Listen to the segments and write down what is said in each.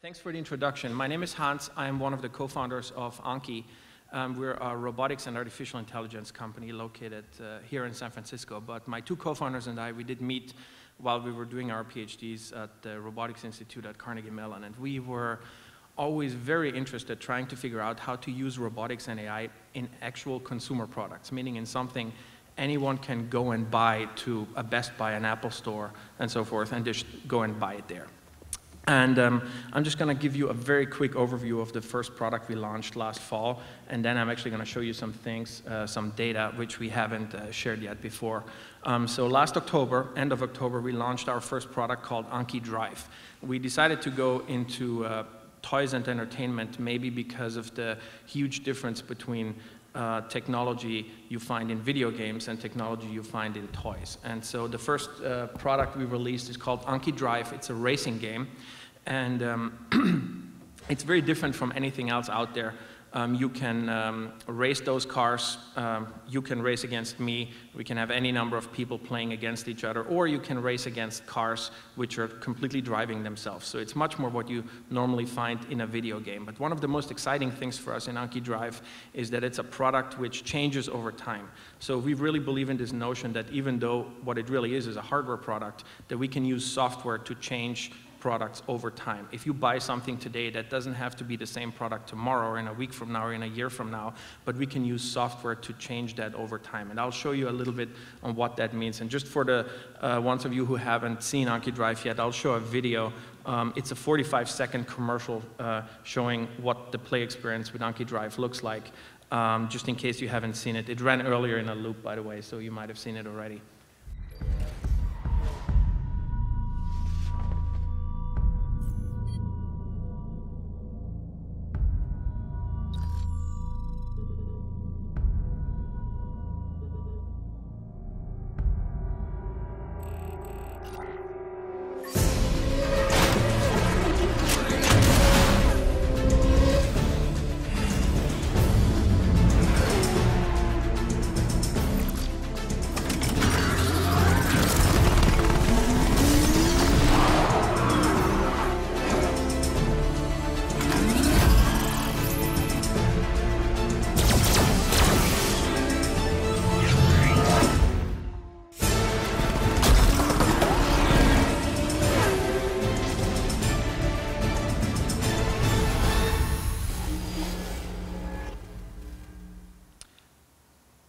Thanks for the introduction. My name is Hans. I am one of the co-founders of Anki. We're a robotics and artificial intelligence company located here in San Francisco. But my two co-founders and I, we did meet while we were doing our PhDs at the Robotics Institute at Carnegie Mellon. And we were always very interested trying to figure out how to use robotics and AI in actual consumer products, meaning in something anyone can go and buy to a Best Buy, an Apple store, and so forth, and just go and buy it there. And I'm just going to give you a very quick overview of the first product we launched last fall, and then I'm actually going to show you some things, some data, which we haven't shared yet before. So last October, end of October, we launched our first product called Anki DRIVE. We decided to go into toys and entertainment, maybe because of the huge difference between technology you find in video games and technology you find in toys. And so the first product we released is called Anki DRIVE. It's a racing game, and it's very different from anything else out there. You can race those cars, you can race against me, we can have any number of people playing against each other, or you can race against cars which are completely driving themselves. So it's much more what you normally find in a video game. But one of the most exciting things for us in Anki DRIVE is that it's a product which changes over time. So we really believe in this notion that even though what it really is a hardware product, that we can use software to change products over time. If you buy something today, that doesn't have to be the same product tomorrow or in a week from now or in a year from now, but we can use software to change that over time. And I'll show you a little bit on what that means. And just for the ones of you who haven't seen Anki DRIVE yet, I'll show a video. It's a 45-second commercial showing what the play experience with Anki DRIVE looks like, just in case you haven't seen it. It ran earlier in a loop, by the way, so you might have seen it already.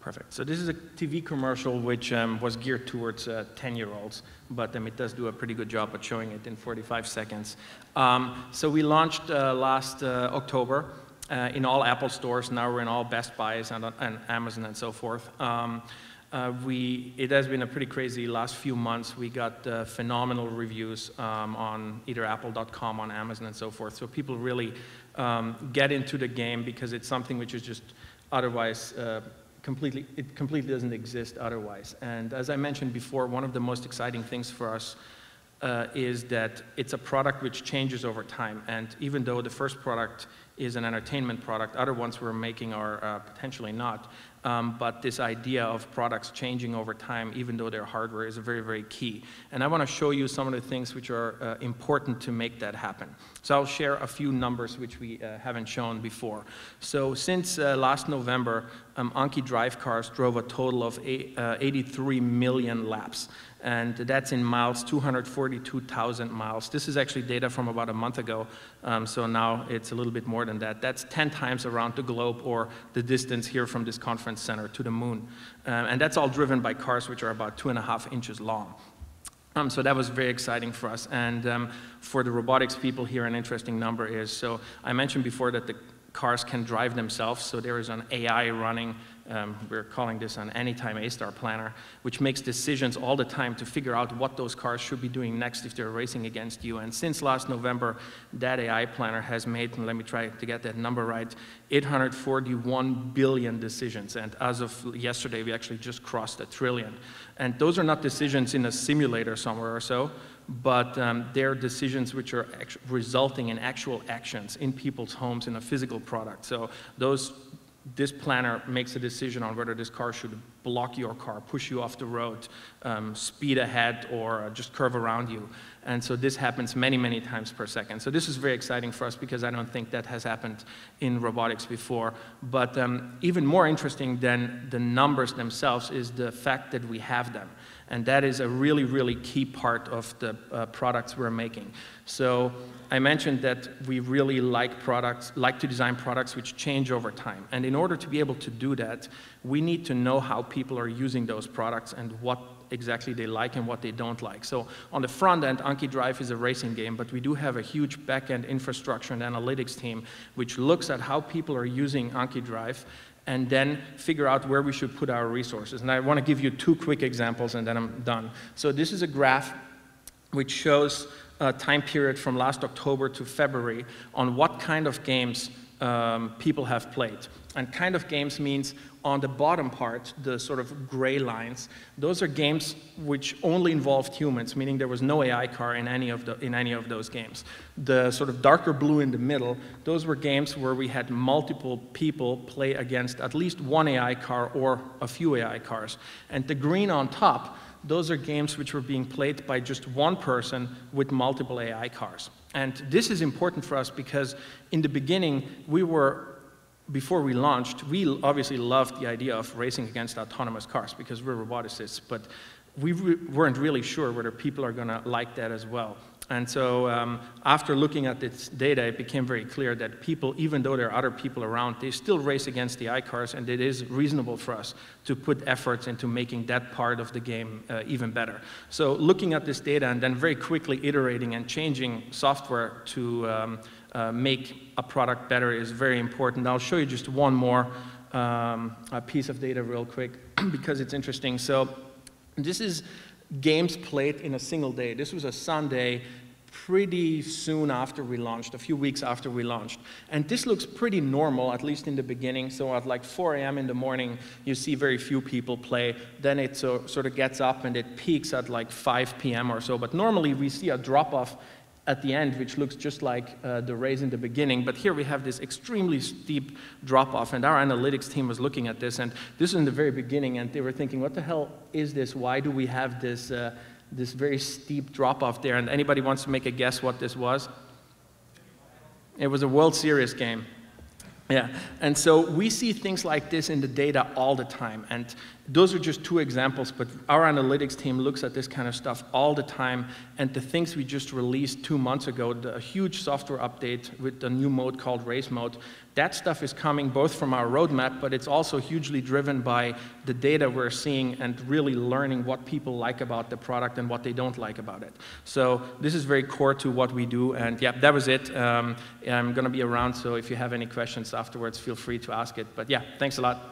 Perfect. So this is a TV commercial which was geared towards 10-year-olds, but it does do a pretty good job at showing it in 45 seconds. So we launched last October in all Apple stores. Now we're in all Best Buys and Amazon and so forth. It has been a pretty crazy last few months. We got phenomenal reviews on either apple.com, on Amazon and so forth. So people really get into the game because it's something which is just otherwise it completely doesn't exist otherwise. And as I mentioned before, one of the most exciting things for us is that it's a product which changes over time. And even though the first product is an entertainment product, other ones we're making are potentially not. But this idea of products changing over time, even though they're hardware, is very, very key. And I want to show you some of the things which are important to make that happen. So I'll share a few numbers which we haven't shown before. So since last November, Anki DRIVE cars drove a total of 83 million laps. And that's in miles, 242,000 miles. This is actually data from about a month ago, so now it's a little bit more than that. That's 10 times around the globe, or the distance here from this conference center to the moon. And that's all driven by cars which are about 2.5 inches long. So that was very exciting for us. And for the robotics people here, an interesting number is, so I mentioned before that the cars can drive themselves, so there is an AI running, we're calling this an anytime A-star planner, which makes decisions all the time to figure out what those cars should be doing next if they're racing against you. And since last November, that AI planner has made, and let me try to get that number right, 841 billion decisions. And as of yesterday, we actually just crossed 1 trillion. And those are not decisions in a simulator somewhere or so, but they're decisions which are resulting in actual actions in people's homes in a physical product. So those this planner makes a decision on whether this car should block your car, push you off the road, speed ahead, or just curve around you. And so this happens many, many times per second. So this is very exciting for us because I don't think that has happened in robotics before. But even more interesting than the numbers themselves is the fact that we have them. And that is a really, really key part of the products we're making. So I mentioned that we really like to design products which change over time. And in order to be able to do that, we need to know how people are using those products and what exactly they like and what they don't like. So on the front end, Anki DRIVE is a racing game, but we do have a huge back-end infrastructure and analytics team which looks at how people are using Anki DRIVE and then figure out where we should put our resources. And I want to give you 2 quick examples and then I'm done. So this is a graph which shows a time period from last October to February on what kind of games people have played. And kind of games means on the bottom part, the sort of gray lines, those are games which only involved humans, meaning there was no AI car in any of those games. The sort of darker blue in the middle, those were games where we had multiple people play against at least one AI car or a few AI cars. And the green on top, those are games which were being played by just one person with multiple AI cars. And this is important for us because in the beginning, before we launched, we obviously loved the idea of racing against autonomous cars because we're roboticists, but we weren't really sure whether people are going to like that as well. And so after looking at this data, it became very clear that people, even though there are other people around, they still race against the AI cars, and it is reasonable for us to put efforts into making that part of the game even better. So looking at this data and then very quickly iterating and changing software to make a product better is very important. I'll show you just one more piece of data real quick because it's interesting. So this is games played in a single day. This was a Sunday pretty soon after we launched, a few weeks after we launched. And this looks pretty normal, at least in the beginning. So at like 4 a.m. in the morning, you see very few people play. Then it sort of gets up and it peaks at like 5 p.m. or so. But normally we see a drop-off at the end, which looks just like the race in the beginning. But here we have this extremely steep drop-off, and our analytics team was looking at this, and this is in the very beginning, and they were thinking, what the hell is this? Why do we have this, this very steep drop-off there? And anybody wants to make a guess what this was? It was a World Series game. Yeah, and so we see things like this in the data all the time, and those are just 2 examples, but our analytics team looks at this kind of stuff all the time, and the things we just released 2 months ago, a huge software update with a new mode called Race Mode, that stuff is coming both from our roadmap, but it's also hugely driven by the data we're seeing and really learning what people like about the product and what they don't like about it. So this is very core to what we do, and yeah, that was it. I'm going to be around, so if you have any questions afterwards, feel free to ask it. But yeah, thanks a lot.